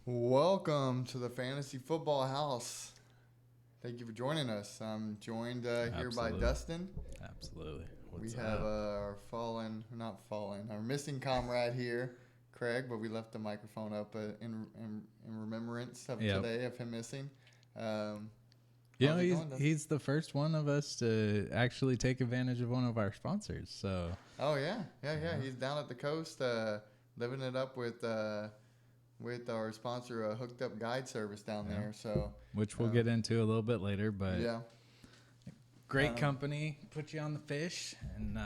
Welcome to the Fantasy Football House. Thank you for joining us. I'm joined here by Absolutely. Dustin. Absolutely. We What's have up? our missing comrade here, Craig, but we left the microphone up in remembrance of Yep. today of him missing. Um, You know, how's it he's going, Dustin? he's the first one of us to actually take advantage of one of our sponsors. So Oh yeah. yeah, He's down at the coast, living it up with our sponsor, Hooked Up Guide Service down yeah. there. So Which we'll get um, into a little bit later, but yeah. great Um, company, put you on the fish, and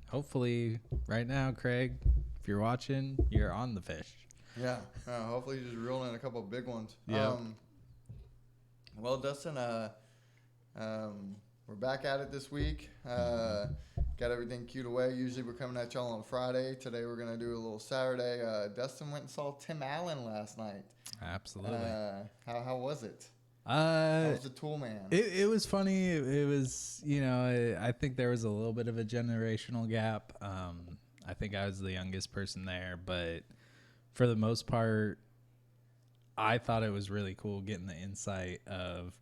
hopefully right now, Craig, if you're watching, you're on the fish. Yeah. Hopefully, you just reel in a couple of big ones. Yep. Well, Dustin, we're back at it this week. Got everything queued away. Usually, we're coming at y'all on Friday. Today, we're gonna do a little Saturday. Dustin went and saw Tim Allen last night. Absolutely. How was it? How Uh, was the Tool Man? it was funny. It was, I think there was a little bit of a generational gap. I think I was the youngest person there, but for the most part, I thought it was really cool getting the insight of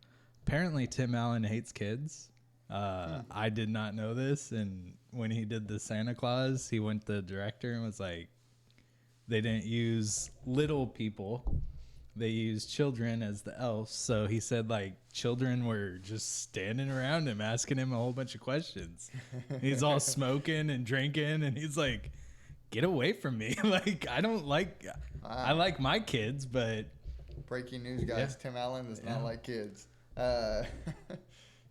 apparently Tim Allen hates kids. I did not know this. And when he did the Santa Claus, he went to the director and was like, they didn't use little people, they used children as the elves. So he said like children were just standing around him asking him a whole bunch of questions. He's all smoking and drinking and he's like, get away from me. Like I Wow. like my kids, but Breaking news, guys. Tim Allen does not Yeah. like kids. Uh,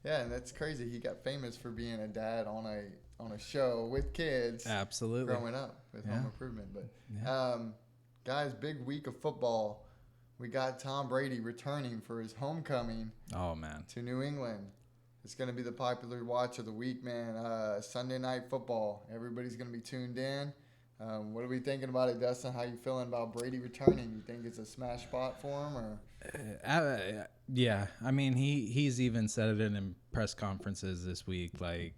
yeah, and that's crazy. He got famous for being a dad on a show with kids. absolutely. Growing up with Yeah. Home Improvement. But Yeah. guys, big week of football. We got Tom Brady returning for his homecoming Oh man. to New England. It's going to be the popular watch of the week, man. Sunday night football. Everybody's going to be tuned in. What are we thinking about it, Dustin? How you feeling about Brady returning? You think it's a smash spot for him, or? Yeah, I mean he's even said it in press conferences this week. Like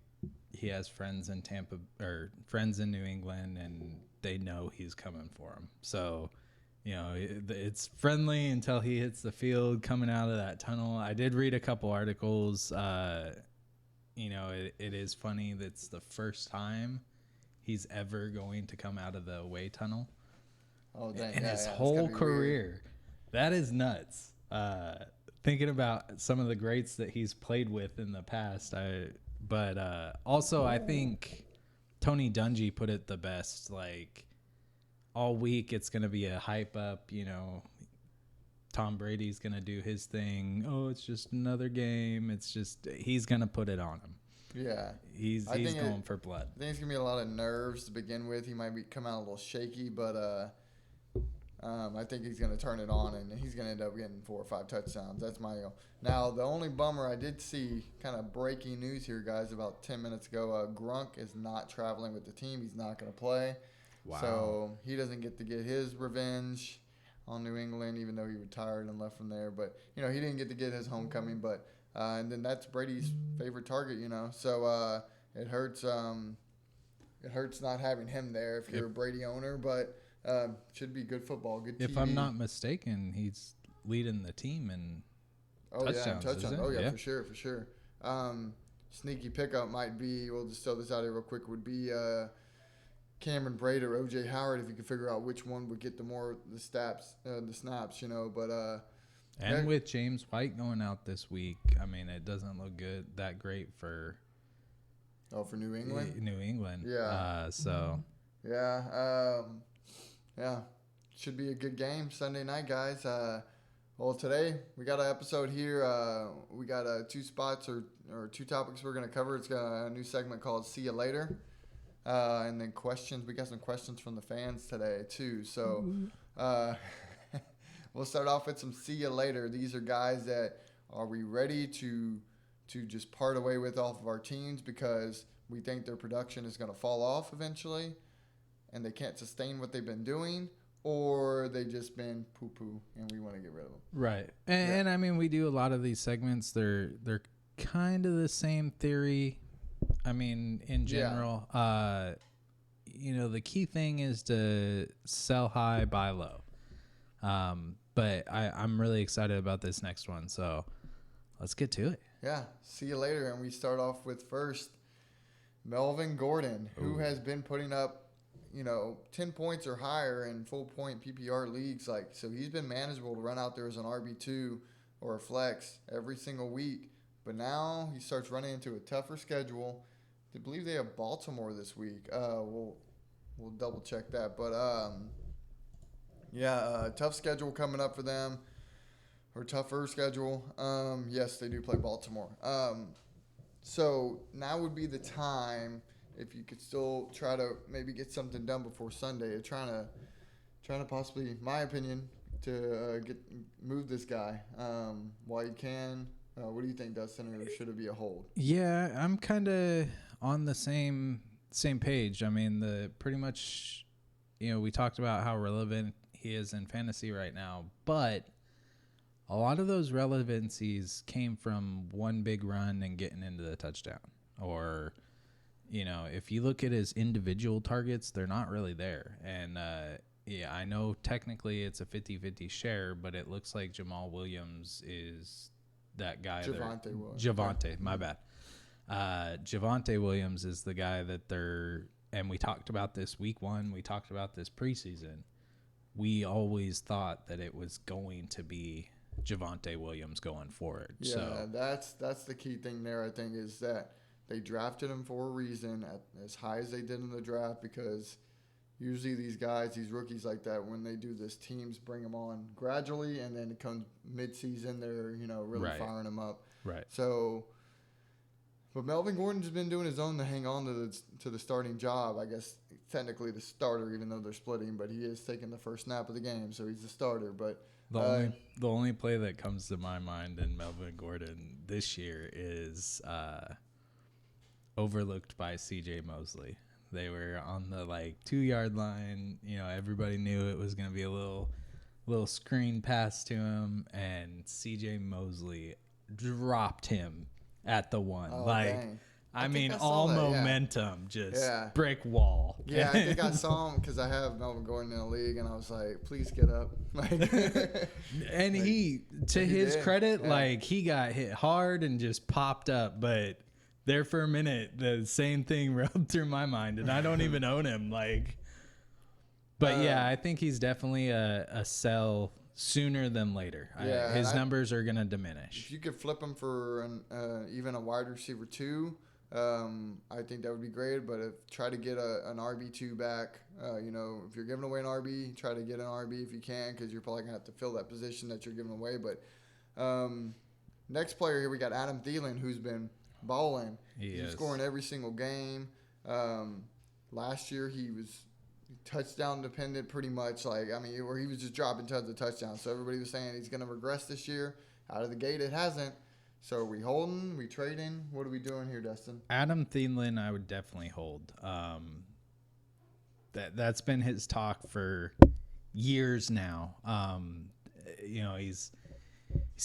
he has friends in Tampa or friends in New England, and they know he's coming for him. So, it's friendly until he hits the field coming out of that tunnel. I did read a couple articles. It is funny that's the first time he's ever going to come out of the away tunnel Oh, dang. in Yeah, his yeah. It's whole gotta be weird. career. That is nuts. Thinking about some of the greats that he's played with in the past. Also I think Tony Dungy put it the best. Like all week, it's going to be a hype up. Tom Brady's going to do his thing. Oh, it's just another game. It's just he's going to put it on him. Yeah. He's I think going for blood. I think it's gonna be a lot of nerves to begin with. He might come out a little shaky, but I think he's gonna turn it on and he's gonna end up getting 4 or 5 touchdowns. That's my goal. Now the only bummer I did see, kind of breaking news here, guys, about 10 minutes ago. Grunk is not traveling with the team. He's not gonna play. Wow. So he doesn't get to get his revenge on New England, even though he retired and left from there. But he didn't get to get his homecoming. But and then that's Brady's favorite target. So it hurts. It hurts not having him there if you're a Brady owner. But should be good football, good TV. If I'm not mistaken, he's leading the team in touchdowns. Is it? Oh yeah, Yeah. for sure. Sneaky pickup might be. We'll just throw this out here real quick. Would be Cameron Braid or OJ Howard if you could figure out which one would get the snaps. But And with James White going out this week, I mean, it doesn't look that great for for New England. New England. Yeah. Yeah. Yeah. Should be a good game Sunday night, guys. Well, today we got an episode here. We got 2 spots or 2 topics we're going to cover. It's got a new segment called See You Later. And then questions. We got some questions from the fans today, too. So we'll start off with some See You Later. These are guys that are we ready to just part away with off of our teams because we think their production is going to fall off eventually and they can't sustain what they've been doing, or they just been poo-poo and we want to get rid of them. Right. And I mean, we do a lot of these segments. They're kind of the same theory. I mean, in general, the key thing is to sell high, buy low. But I'm really excited about this next one. So let's get to it. Yeah. See you later. And we start off with first Melvin Gordon, who has been putting up, 10 points or higher in full point PPR leagues. So he's been manageable to run out there as an RB2 or a flex every single week. But now he starts running into a tougher schedule. I believe they have Baltimore this week. We'll double check that. But tough schedule coming up for them, or tougher schedule. Yes, they do play Baltimore. So now would be the time, if you could still try to maybe get something done before Sunday, trying to possibly, in my opinion, to move this guy while you can. What do you think, Dustin, or should it be a hold? Yeah, I'm kind of on the same page. I mean, pretty much, we talked about how relevant he is in fantasy right now, but a lot of those relevancies came from one big run and getting into the touchdown. Or, if you look at his individual targets, they're not really there. And, I know technically it's a 50-50 share, but it looks like Jamal Williams is that guy. Javonte, my bad. Javonte Williams is the guy that and we talked about this week one, we talked about this preseason. We always thought that it was going to be Javonte Williams going forward. Yeah, so that's the key thing there, I think, is that they drafted him for a reason as high as they did in the draft, because usually these guys, these rookies like that, when they do this, teams bring them on gradually, and then it comes mid-season, they're, really firing them up. Right. So, but Melvin Gordon's been doing his own to hang on to the starting job. I guess technically the starter, even though they're splitting, but he is taking the first snap of the game, so he's the starter. But the only play that comes to my mind in Melvin Gordon this year is overlooked by C.J. Mosley. They were on the 2-yard line. Everybody knew it was going to be a little screen pass to him, and C.J. Mosley dropped him at the one. Dang. I mean, all momentum, just Yeah. brick wall. Yeah, I think I saw him because I have Melvin Gordon in the league, and I was like, please get up. And he, to his credit, he got hit hard and just popped up. But there for a minute, the same thing rolled through my mind, and I don't even own him. But yeah, I think he's definitely a sell sooner than later. Yeah, his numbers are going to diminish. If you could flip him for even a wide receiver 2, I think that would be great. But try to get an RB2 back. If you're giving away an RB, try to get an RB if you can, because you're probably going to have to fill that position that you're giving away. But next player here, we got Adam Thielen, who's been balling. He's scoring every single game. Last year, he was touchdown dependent pretty much, where he was just dropping tons of touchdowns. So everybody was saying he's going to regress this year. Out of the gate, it hasn't. So are we holding? We trading? What are we doing here, Dustin? Adam Thielen, I would definitely hold. That's been his talk for years now. He's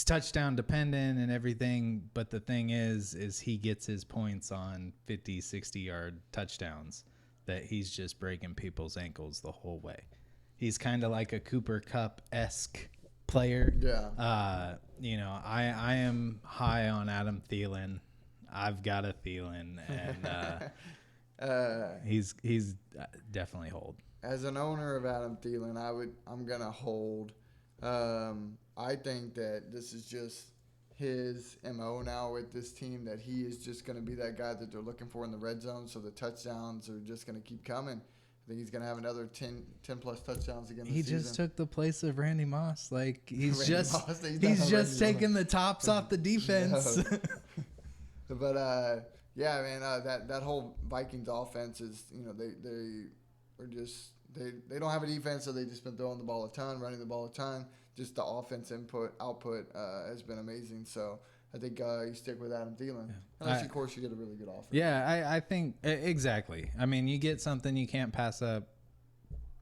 touchdown dependent and everything, but the thing is he gets his points on 50, 60-yard touchdowns that he's just breaking people's ankles the whole way. He's kind of like a Cooper Kupp-esque player. Yeah. I am high on Adam Thielen. I've got a Thielen, and he's definitely hold. As an owner of Adam Thielen, I'm gonna hold. I think that this is just his MO now with this team, that he is just going to be that guy that they're looking for in the red zone, so the touchdowns are just going to keep coming. I think he's going to have another 10-plus touchdowns again this season. He just took the place of Randy Moss. He's just taking the tops off the defense. But, yeah, man, that whole Vikings offense is, they don't have a defense, so they've just been throwing the ball a ton, running the ball a ton. Just the offense output has been amazing. So I think you stick with Adam Thielen. Yeah. Unless, of course, you get a really good offense. Yeah, I think exactly. I mean, you get something you can't pass up,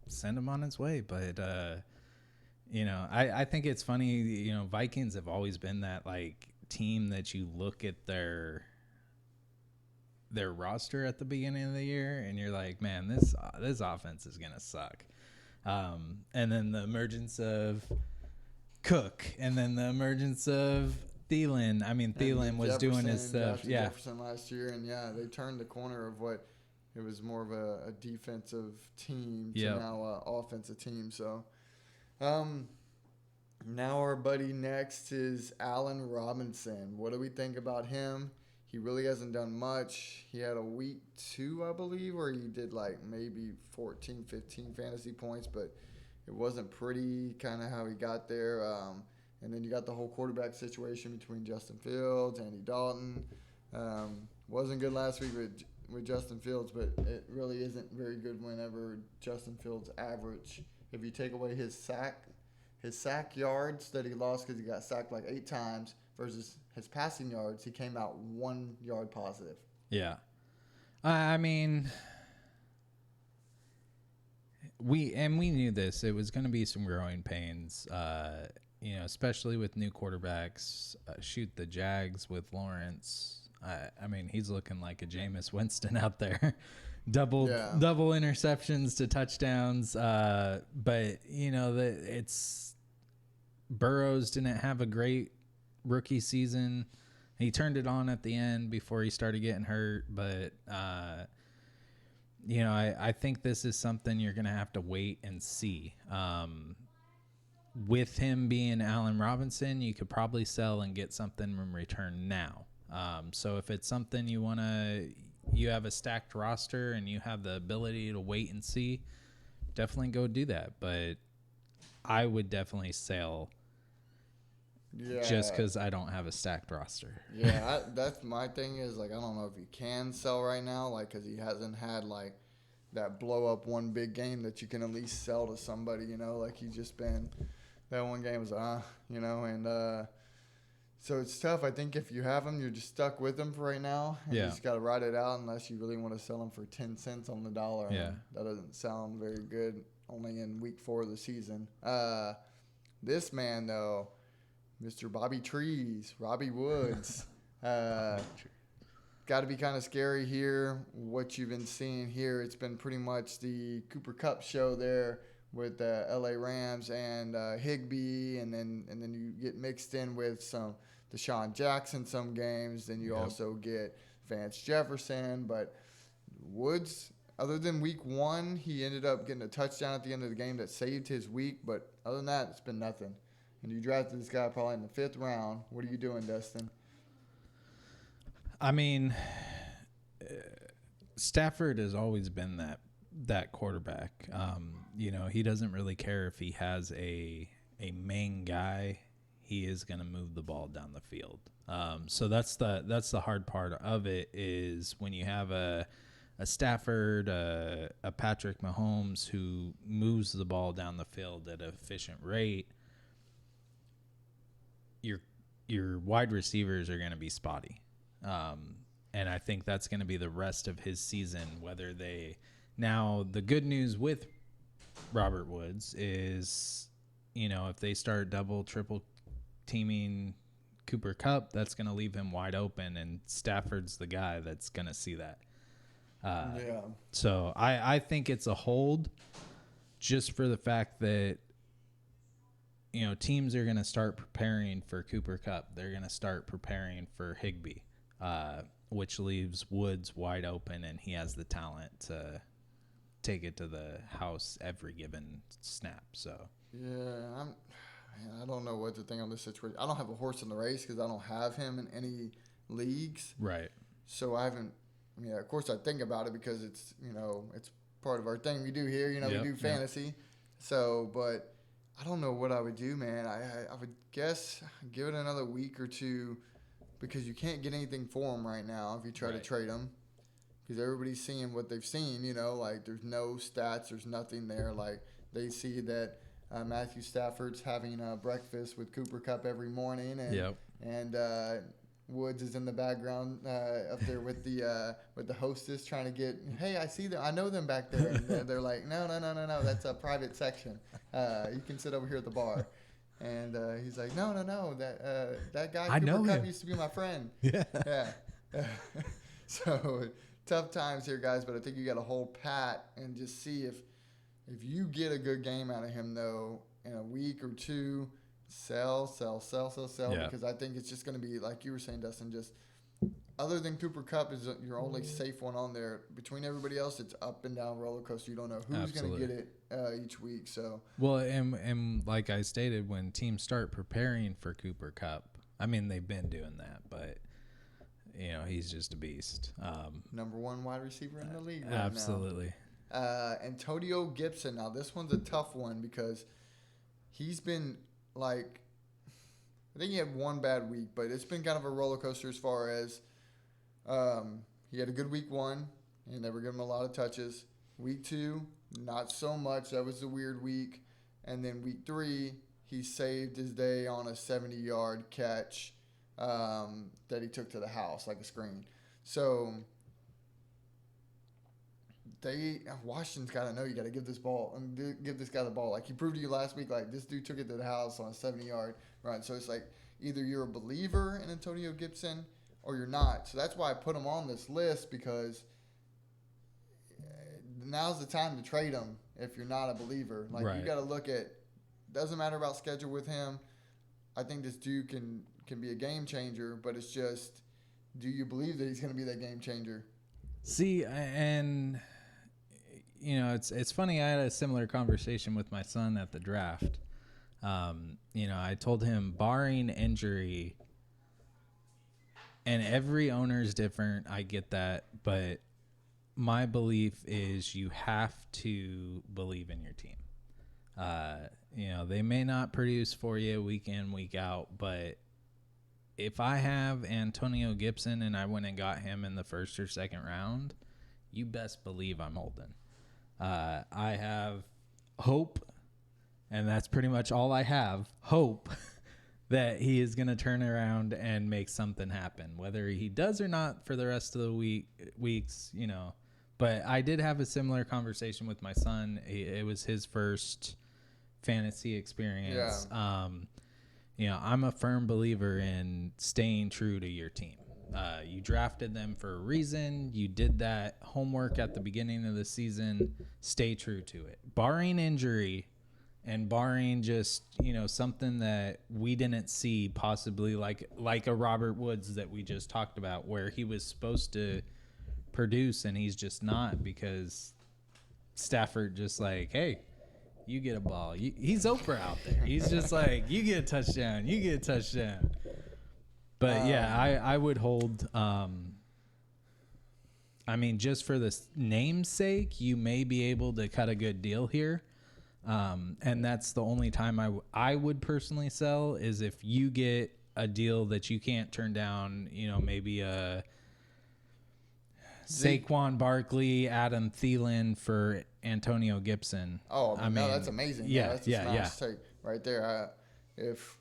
send him on his way. But, I think it's funny, Vikings have always been that, team that you look at their roster at the beginning of the year and you're like, man, this offense is going to suck. And then the emergence of Cook, and then the emergence of Thielen. I mean, Thielen was doing his stuff. Yeah, Jefferson last year, and they turned the corner of what it was more of a defensive team to now an offensive team. So, now our buddy next is Allen Robinson. What do we think about him? He really hasn't done much. He had a week 2, I believe, where he did like maybe 14, 15 fantasy points, but it wasn't pretty kind of how he got there. And then you got the whole quarterback situation between Justin Fields, Andy Dalton. Wasn't good last week with Justin Fields, but it really isn't very good whenever Justin Fields average. If you take away his sack yards that he lost because he got sacked like 8 times versus his passing yards, he came out 1 yard positive. Yeah. I mean, we knew this. It was going to be some growing pains, especially with new quarterbacks. Shoot, the Jags with Lawrence. I mean, he's looking like a Jameis Winston out there. double interceptions to touchdowns. But it's Burrows didn't have a great rookie season. He turned it on at the end before he started getting hurt. But, I think this is something you're going to have to wait and see. With him being Allen Robinson, you could probably sell and get something in return now. So if it's something you have a stacked roster and you have the ability to wait and see, definitely go do that. But I would definitely sell just because I don't have a stacked roster. Yeah, that's my thing is, like, I don't know if you can sell right now, like, because he hasn't had, like, that blow-up one big game that you can at least sell to somebody, like he's just been – that one game was, and so it's tough. I think if you have him, you're just stuck with him for right now. And you just got to ride it out unless you really want to sell him for 10 cents on the dollar. Yeah. That doesn't sound very good, only in week 4 of the season. This man, though – Mr. Bobby Trees, Robbie Woods. Got to be kind of scary here. What you've been seeing here, it's been pretty much the Cooper Kupp show there with the LA Rams and Higbee, and then you get mixed in with some Deshaun Jackson some games. Then you also get Vance Jefferson. But Woods, other than week 1, he ended up getting a touchdown at the end of the game that saved his week. But other than that, it's been nothing. And you drafted this guy probably in the 5th round. What are you doing, Dustin? I mean, Stafford has always been that quarterback. He doesn't really care if he has a main guy. He is going to move the ball down the field. So that's the hard part of it is when you have a Stafford, a Patrick Mahomes who moves the ball down the field at an efficient rate. Your wide receivers are going to be spotty. And I think that's going to be the rest of his season, now the good news with Robert Woods is, if they start double, triple teaming Cooper Kupp, that's going to leave him wide open, and Stafford's the guy that's going to see that. So I think it's a hold just for the fact that, teams are going to start preparing for Cooper Kupp. They're going to start preparing for Higbee, which leaves Woods wide open, and he has the talent to take it to the house every given snap. So I don't know what to think on this situation. I don't have a horse in the race because I don't have him in any leagues. Right. So I haven't. Of course I think about it because it's it's part of our thing we do here. We do fantasy. So, but I don't know what I would do, man. I would guess give it another week or 2 because you can't get anything for him right now if you try to trade him because everybody's seeing what they've seen, like there's no stats, there's nothing there. Like they see that Matthew Stafford's having breakfast with Cooper Kupp every morning and Woods is in the background up there with the hostess trying to get, hey, I see them, I know them back there, and they're like, no, that's a private section. You can sit over here at the bar, and he's like, no, that guy Cooper Kupp used to be my friend. Yeah. So tough times here, guys, but I think you got to hold pat and just see if you get a good game out of him though in a week or 2. sell, Yeah. because I think it's just going to be, like you were saying, Dustin, just other than Cooper Kupp is your only safe one on there. Between everybody else, it's up and down roller coaster. You don't know who's going to get it each week. So well, and like I stated, when teams start preparing for Cooper Kupp, I mean they've been doing that, but he's just a beast. Number 1 wide receiver in the league right absolutely. now. Antonio Gibson. Now this one's a tough one because he's been like, I think he had one bad week, but it's been kind of a roller coaster as far as he had a good week 1 and they were giving him a lot of touches. Week 2, not so much. That was a weird week. And then week 3, he saved his day on a 70-yard catch that he took to the house like a screen. So Washington's got to know you got to give this guy the ball. Like he proved to you last week, like this dude took it to the house on a 70-yard run. So it's like either you're a believer in Antonio Gibson or you're not. So that's why I put him on this list, because now's the time to trade him if you're not a believer. Like right. You got to look at, doesn't matter about schedule with him. I think this dude can be a game changer, but it's just, do you believe that he's going to be that game changer? See, and it's funny. I had a similar conversation with my son at the draft. I told him, barring injury, and every owner is different. I get that, but my belief is you have to believe in your team. They may not produce for you week in, week out, but if I have Antonio Gibson and I went and got him in the first or second round, you best believe I'm holding. I have hope, and that's pretty much all I have, hope that he is going to turn around and make something happen. Whether he does or not for the rest of the weeks. But I did have a similar conversation with my son. It was his first fantasy experience. Yeah. I'm a firm believer in staying true to your team. You drafted them for a reason. You did that homework at the beginning of the season. Stay true to it. Barring injury and barring just, something that we didn't see, possibly like a Robert Woods that we just talked about, where he was supposed to produce and he's just not, because Stafford just like, hey, you get a ball. He's Oprah out there. He's just like, you get a touchdown. You get a touchdown. But I would hold. Just for the name's sake, you may be able to cut a good deal here, and that's the only time I would personally sell, is if you get a deal that you can't turn down. Maybe a Saquon Barkley, Adam Thielen for Antonio Gibson. Oh, I mean, no, that's amazing. Yeah, that's a nice take right there. If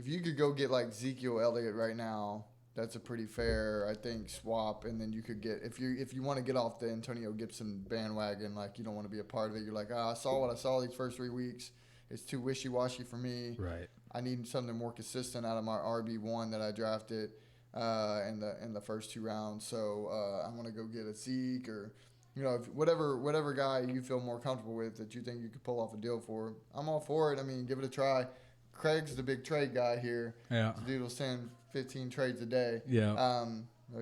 you could go get like Ezekiel Elliott right now, that's a pretty fair, I think, swap. And then you could get, if you want to get off the Antonio Gibson bandwagon, like you don't want to be a part of it. You're like, I saw what I saw these first 3 weeks. It's too wishy-washy for me. Right. I need something more consistent out of my RB1 that I drafted in the first 2 rounds. So I'm gonna go get a Zeke, or whatever guy you feel more comfortable with that you think you could pull off a deal for. I'm all for it. I mean, give it a try. Craig's the big trade guy here. Yeah. The dude will send 15 trades a day. Yeah.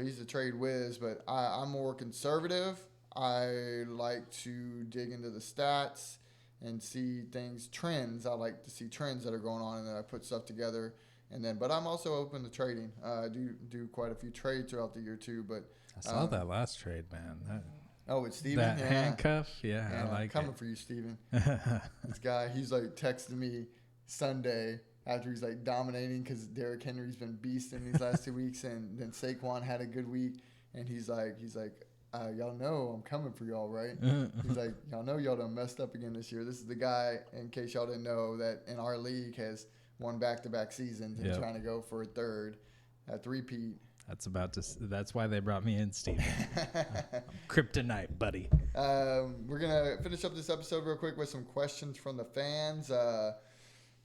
He's a trade whiz, but I'm more conservative. I like to dig into the stats and see trends. I like to see trends that are going on, and then I put stuff together. But I'm also open to trading. I do quite a few trades throughout the year too. But I saw that last trade, man. It's Steven? That handcuff? Yeah, I like it. Coming for you, Steven. This guy, he's like texting me Sunday after he's like dominating because Derrick Henry's been beasting these last 2 weeks, and then Saquon had a good week, and he's like, y'all know I'm coming for y'all, right? He's like, y'all know y'all done messed up again this year. This is the guy, in case y'all didn't know, that in our league has won back-to-back seasons and trying to go for a third, a three-peat. That's why they brought me in, Steve. Kryptonite, buddy. We're gonna finish up this episode real quick with some questions from the fans.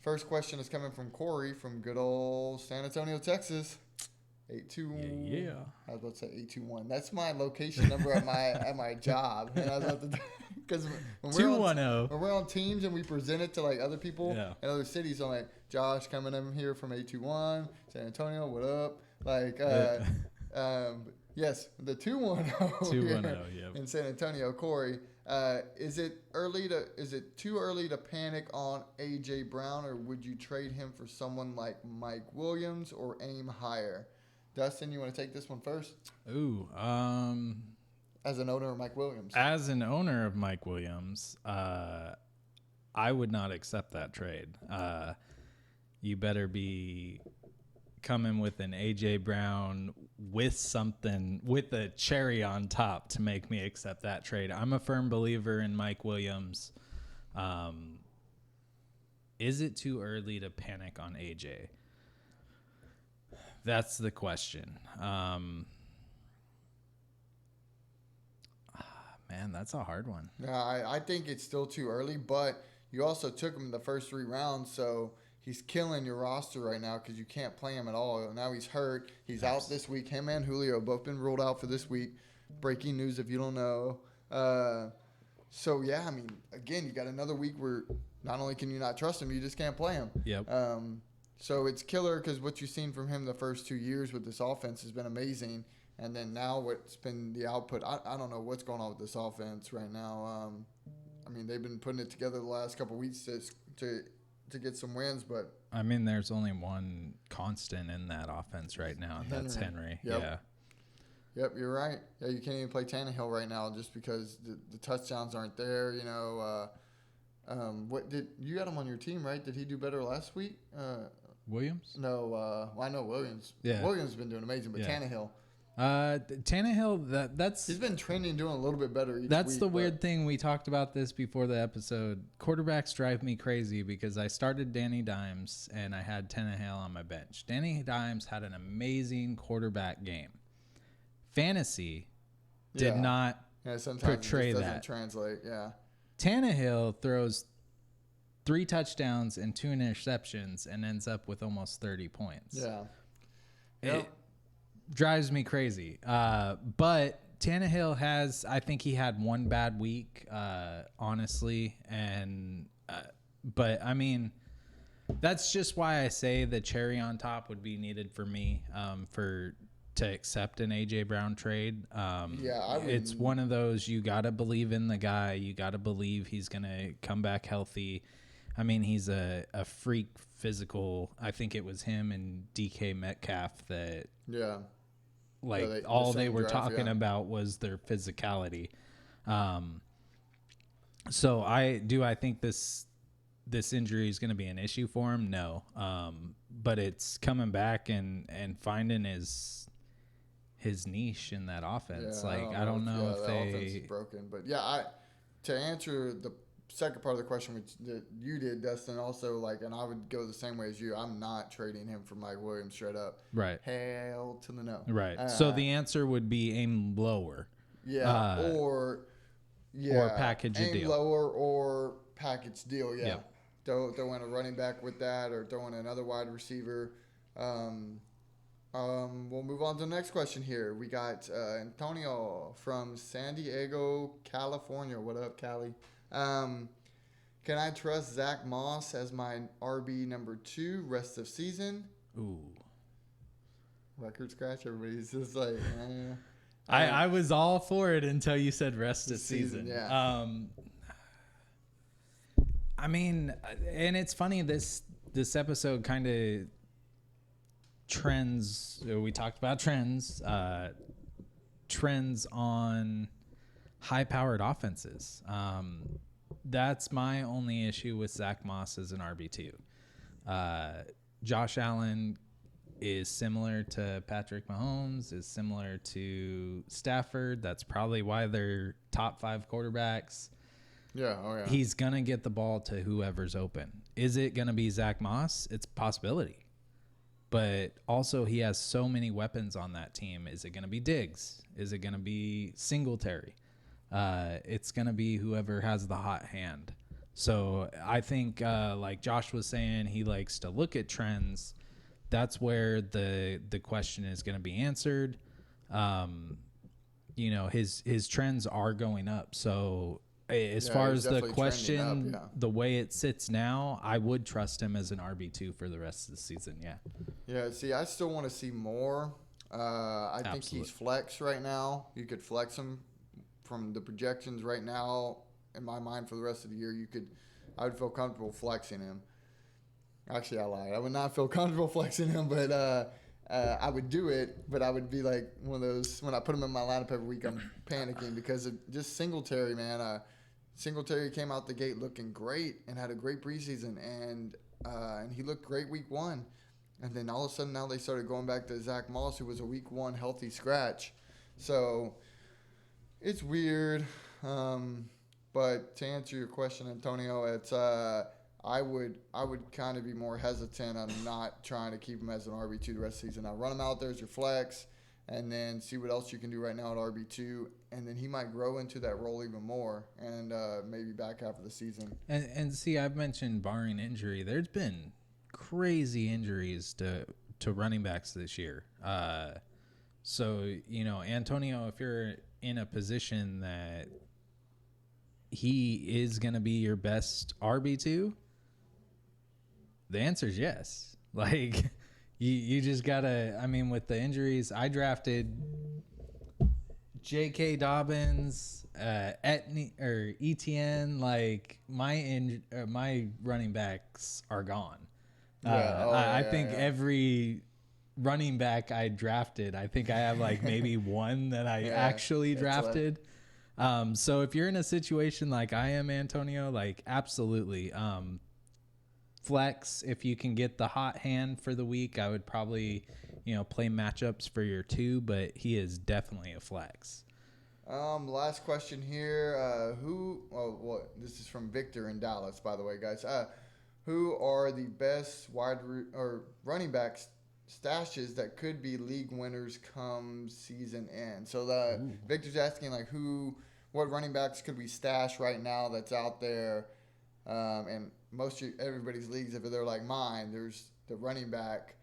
First question is coming from Corey from good old San Antonio, Texas. 821. Yeah. I was about to say 821. That's my location number at my job. And I was about to Because when 2-1-0. when we're on teams and we present it to like other people in other cities, I'm like, Josh coming in here from 821, San Antonio, what up? Like, yes, the 2-1-0 in San Antonio. Corey, is it too early to panic on AJ Brown, or would you trade him for someone like Mike Williams or aim higher? Dustin, you want to take this one first? Ooh, as an owner of Mike Williams. As an owner of Mike Williams, I would not accept that trade. You better be coming with an AJ Brown with a cherry on top to make me accept that trade. I'm a firm believer in Mike Williams. Is it too early to panic on AJ? That's the question. Man, that's a hard one. Yeah, I think it's still too early, but you also took him the first 3 rounds, so he's killing your roster right now because you can't play him at all. Now he's hurt. He's out this week. Him and Julio both been ruled out for this week. Breaking news if you don't know. So, yeah, I mean, again, you got another week where not only can you not trust him, you just can't play him. Yep. So it's killer because what you've seen from him the first 2 years with this offense has been amazing. And then now what's been the output, I don't know what's going on with this offense right now. I mean, they've been putting it together the last couple of weeks to get some wins, but I mean, there's only one constant in that offense right now, and that's Henry. Yep. Yeah. Yep, you're right. Yeah, you can't even play Tannehill right now just because the touchdowns aren't there. You know, what did you got him on your team, right? Did he do better last week? Williams? No, well, I know Williams. Yeah. Williams has been doing amazing, but Tannehill. Tannehill, that's he's been trending, doing a little bit better each That's week, the weird thing. We talked about this before the episode. Quarterbacks drive me crazy because I started Danny Dimes and I had Tannehill on my bench. Danny Dimes had an amazing quarterback game. Fantasy did not portray it just doesn't that. Translate, yeah. Tannehill throws 3 touchdowns and 2 interceptions and ends up with almost 30 points. Yeah. It drives me crazy. But Tannehill I think he had one bad week, honestly. And, but I mean, that's just why I say the cherry on top would be needed for me, to accept an AJ Brown trade. It's one of those, you got to believe in the guy. You got to believe he's going to come back healthy. I mean, he's a freak physical. I think it was him and DK Metcalf that they were talking about was their physicality. So I think this injury is going to be an issue for him? No. But it's coming back and finding his niche in that offense. I don't know if they offense is broken, but to answer the second part of the question, which you did, Dustin, also and I would go the same way as you. I'm not trading him for Mike Williams straight up. Right. Hell to the no. Right. So the answer would be aim lower. Yeah. Or package a aim deal. Lower or package deal. Yeah. Yep. Throw in a running back with that, or throw in another wide receiver. We'll move on to the next question here. We got Antonio from San Diego, California. What up, Cali? Can I trust Zach Moss as my RB number 2 rest of season? Ooh. Record scratch. Everybody's just like, I was all for it until you said rest of season. Yeah. I mean, and it's funny, this episode kind of trends. We talked about trends on high-powered offenses. That's my only issue with Zach Moss as an RB2. Josh Allen is similar to Patrick Mahomes, is similar to Stafford. That's probably why they're top 5 quarterbacks. Yeah, oh yeah. He's going to get the ball to whoever's open. Is it going to be Zach Moss? It's a possibility. But also he has so many weapons on that team. Is it going to be Diggs? Is it going to be Singletary? It's going to be whoever has the hot hand. So I think, like Josh was saying, he likes to look at trends. That's where the question is going to be answered. His trends are going up. So As far as the question, the way it sits now, I would trust him as an RB2 for the rest of the season. Yeah. Yeah. See, I still want to see more. I think he's flex right now. You could flex him from the projections right now. In my mind, for the rest of the year, I would feel comfortable flexing him. Actually, I lied. I would not feel comfortable flexing him, but I would do it. But I would be like one of those, when I put him in my lineup every week, I'm panicking because of just Singletary, man. Singletary came out the gate looking great and had a great preseason, and he looked great week 1. And then all of a sudden now they started going back to Zach Moss, who was a week 1 healthy scratch. So it's weird. But to answer your question, Antonio, it's I would kind of be more hesitant on not trying to keep him as an RB2 the rest of the season. I'll run him out there as your flex, and then see what else you can do right now at RB2, and then he might grow into that role even more, and maybe back half of the season. And see, I've mentioned barring injury, there's been crazy injuries to running backs this year. So, Antonio, if you're in a position that he is going to be your best RB2, the answer is yes. Like, you just got to, with the injuries, I drafted J.K. Dobbins, Etienne, like my running backs are gone. I think every running back I drafted, I think I have like maybe one that I actually drafted. So if you're in a situation like I am, Antonio, like absolutely, flex. If you can get the hot hand for the week, I would probably, play matchups for your 2, but he is definitely a flex. Last question here. This is from Victor in Dallas, by the way, guys. Who are the best running back stashes that could be league winners come season end? So Victor's asking what running backs could we stash right now that's out there? And everybody's leagues, if they're like mine, there's the running back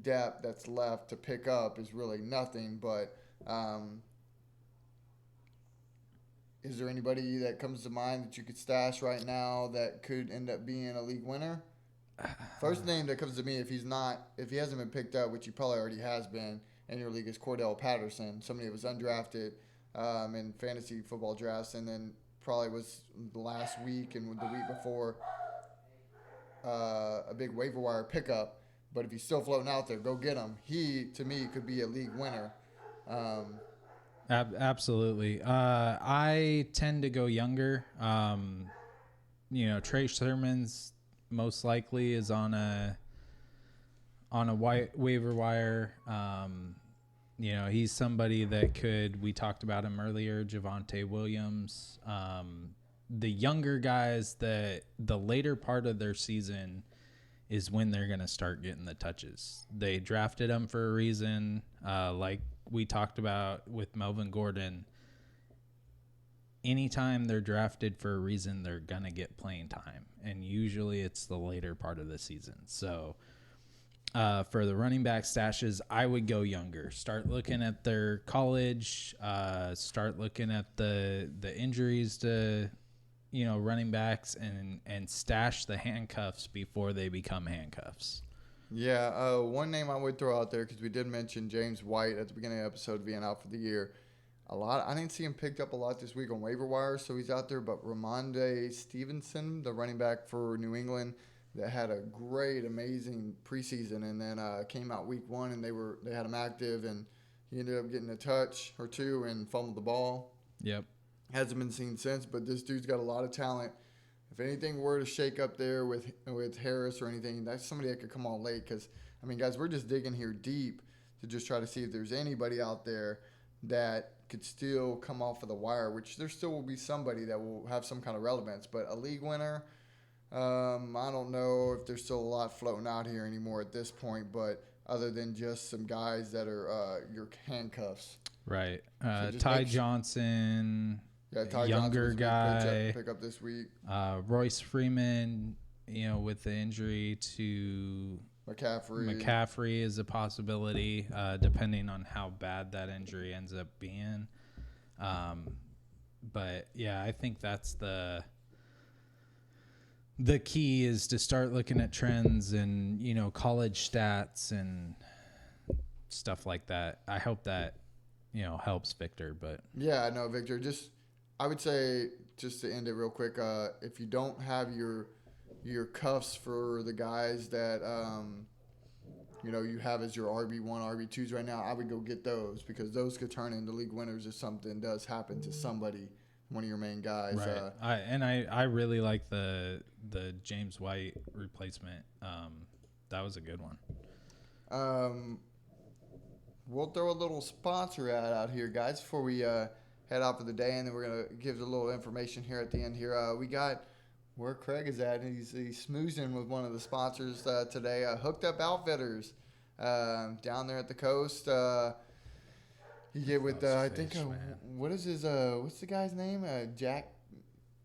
depth that's left to pick up is really nothing. But is there anybody that comes to mind that you could stash right now that could end up being a league winner? First name that comes to me, if he hasn't been picked up, which he probably already has been in your league, is Cordell Patterson, somebody that was undrafted in fantasy football drafts, and then probably was the last week and the week before a big waiver wire pickup. But if he's still floating out there, go get him. He, to me, could be a league winner. Absolutely. I tend to go younger. Trey Sermon's most likely is on a waiver wire. He's somebody that we talked about him earlier, Javonte Williams. The younger guys, the later part of their season is when they're going to start getting the touches. They drafted them for a reason, like we talked about with Melvin Gordon. Anytime they're drafted for a reason, they're going to get playing time. And usually it's the later part of the season. So for the running back stashes, I would go younger. Start looking at their college. Start looking at the injuries to, running backs and stash the handcuffs before they become handcuffs. Yeah, one name I would throw out there, because we did mention James White at the beginning of the episode being out for the year. I didn't see him picked up a lot this week on waiver wire, so he's out there. But Ramondre Stevenson, the running back for New England, that had a great, amazing preseason, and then came out week 1 and they had him active, and he ended up getting a touch or 2 and fumbled the ball. Yep. Hasn't been seen since, but this dude's got a lot of talent. If anything were to shake up there with Harris or anything, that's somebody that could come on late. Because, guys, we're just digging here deep to just try to see if there's anybody out there that could still come off of the wire, which there still will be somebody that will have some kind of relevance. But a league winner, I don't know if there's still a lot floating out here anymore at this point, but other than just some guys that are your handcuffs. Right. Ty Johnson. Yeah, Ty younger guy. Pick up this week. Royce Freeman, with the injury to McCaffrey is a possibility, depending on how bad that injury ends up being. But yeah, I think that's the key, is to start looking at trends and, you know, college stats and stuff like that. I hope that, you know, helps Victor. But yeah, I know, Victor. I would say, just to end it real quick, if you don't have your cuffs for the guys that you know, you have as your RB1, RB2s right now, I would go get those, because those could turn into league winners if something does happen to somebody, one of your main guys. Right. I really like the James White replacement. That was a good one. We'll throw a little sponsor ad out here, guys, before we head out for the day, and then we're going to give a little information here at the end here. We got where Craig is at, and he's smoozing with one of the sponsors today, Hooked Up Outfitters, down there at the coast. You get with, I think, what is his, what's the guy's name?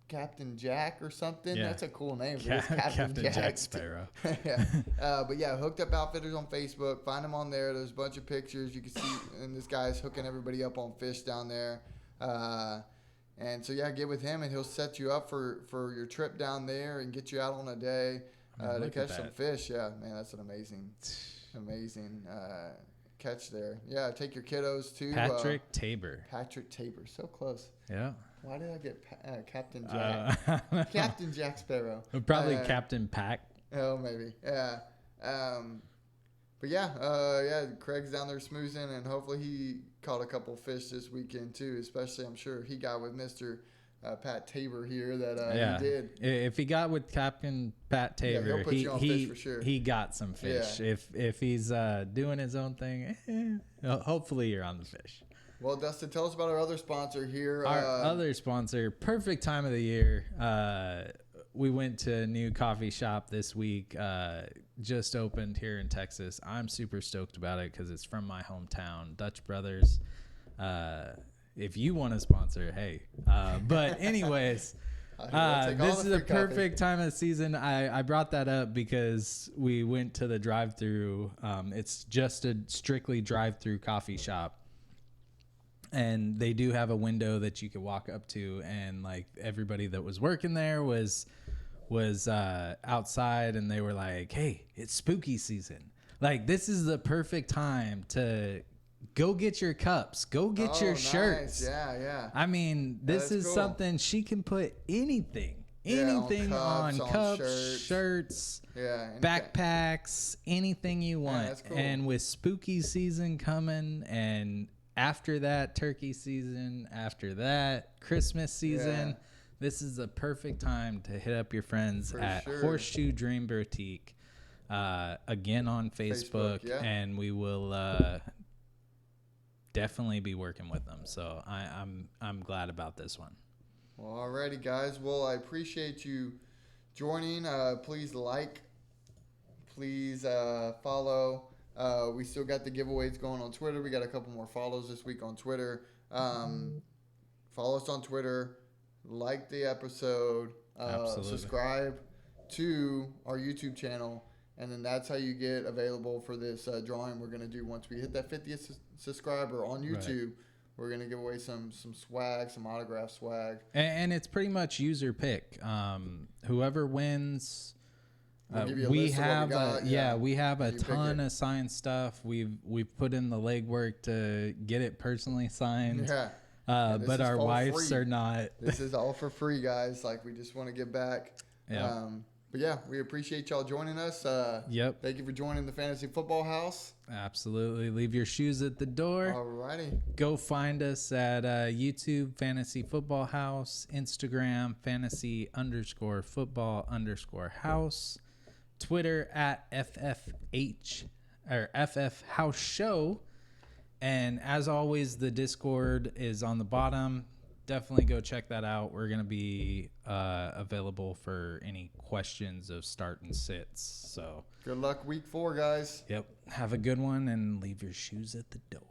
Captain Jack or something? Yeah. That's a cool name. Captain Jack Sparrow. Yeah. But yeah, Hooked Up Outfitters on Facebook. Find them on there. There's a bunch of pictures you can see, and this guy's hooking everybody up on fish down there. And so, yeah, get with him, and he'll set you up for your trip down there and get you out on a day to catch some fish. Yeah, man, that's an amazing catch there. Yeah, take your kiddos to Patrick Tabor. Patrick Tabor, so close. Yeah. Why did I get Captain Jack? Captain Jack Sparrow. Probably Captain Pack. Oh, maybe. Yeah. But yeah, Craig's down there smoozing, and hopefully he caught a couple fish this weekend too. Especially, I'm sure he got with Mr. Pat Tabor here that he did. If he got with Captain Pat Tabor, he'll put you on fish for sure. He got some fish. Yeah. If he's doing his own thing, hopefully you're on the fish. Well, Dustin, tell us about our other sponsor here. Our other sponsor, perfect time of the year. We went to a new coffee shop this week, just opened here in Texas. I'm super stoked about it because it's from my hometown, Dutch Brothers. If you want to sponsor, hey. But anyways, this is a perfect time of the season. I brought that up because we went to the drive-thru. It's just a strictly drive-thru coffee shop. And they do have a window that you could walk up to, and like everybody that was working there was outside, and they were like, "Hey, it's spooky season. Like, this is the perfect time to go get your cups, go get your shirts." Yeah. I mean, this is cool. Something she can put anything on cups, shirts, backpacks, anything you want. Yeah, cool. And with spooky season coming, and after that, turkey season, after that, Christmas season, this is the perfect time to hit up your friends at Horseshoe Dream Boutique, again on Facebook. And we will definitely be working with them. So I'm glad about this one. Well, alrighty, guys. Well, I appreciate you joining. Please like, please follow. We still got the giveaways going on Twitter. We got a couple more follows this week on Twitter. Follow us on Twitter. Like the episode. Subscribe to our YouTube channel. And then that's how you get available for this drawing we're going to do once we hit that 50th subscriber on YouTube. Right. We're going to give away some swag, some autograph swag. And it's pretty much user pick. Whoever wins... we have a ton of signed stuff. We've put in the legwork to get it personally signed. Yeah. But our wives are not. This is all for free, guys. Like, we just want to give back. Yeah. But yeah, we appreciate y'all joining us. Thank you for joining the Fantasy Football House. Absolutely. Leave your shoes at the door. Alrighty. Go find us at YouTube, Fantasy Football House, Instagram, Fantasy_Football_House. Twitter at FFH or FF House Show. And as always, the Discord is on the bottom. Definitely go check that out. We're going to be available for any questions of start and sits. So good luck week 4, guys. Yep. Have a good one, and leave your shoes at the door.